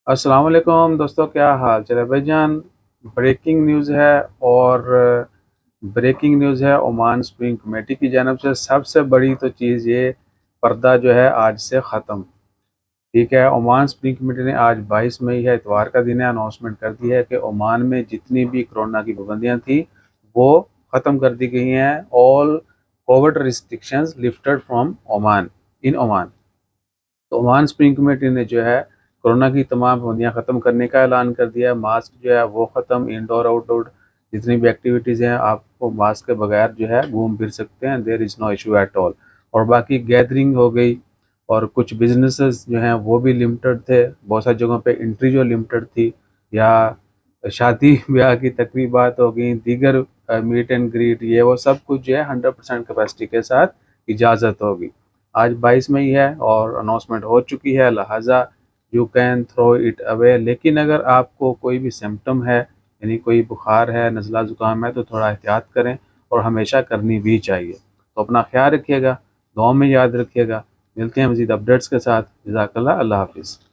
السلام علیکم دوستوں، کیا حال چل ہے بھائی جان؟ بریکنگ نیوز ہے اور بریکنگ نیوز ہے عمان اسپرنگ کمیٹی کی جانب سے۔ سب سے بڑی تو چیز یہ پردہ جو ہے آج سے ختم، ٹھیک ہے۔ عمان اسپرنگ کمیٹی نے آج 22 مئی ہے، اتوار کا دن ہے، اناؤنسمنٹ کر دی ہے کہ عمان میں جتنی بھی کرونا کی پابندیاں تھیں وہ ختم کر دی گئی ہیں۔ All covid restrictions lifted from Oman in Oman. تو عمان اسپرنگ کمیٹی نے جو ہے کورونا کی تمام پابندیاں ختم کرنے کا اعلان کر دیا ہے۔ ماسک جو ہے وہ ختم، انڈور آؤٹ ڈور جتنی بھی ایکٹیویٹیز ہیں آپ کو ماسک کے بغیر جو ہے گھوم پھر سکتے ہیں، دیر از نو ایشو ایٹ آل۔ اور باقی گیدرنگ ہو گئی، اور کچھ بزنسز جو ہیں وہ بھی لمٹڈ تھے، بہت ساری جگہوں پہ انٹری جو لمٹڈ تھی، یا شادی بیاہ کی تقریبات ہو گئیں، دیگر میٹ اینڈ گریٹ، یہ وہ سب کچھ جو ہے 100% کیپیسٹی کے ساتھ اجازت ہوگی۔ آج 22 مئی ہے اور اناؤنسمنٹ ہو چکی ہے، لہٰذا you can through it away. لیکن اگر آپ کو کوئی بھی سمپٹم ہے، یعنی کوئی بخار ہے، نزلہ زکام ہے، تو تھوڑا احتیاط کریں، اور ہمیشہ کرنی بھی چاہیے۔ تو اپنا خیال رکھیے گا، دعاؤں میں یاد رکھیے گا۔ ملتے ہیں مزید اپڈیٹس کے ساتھ۔ جزاک اللہ، اللہ حافظ۔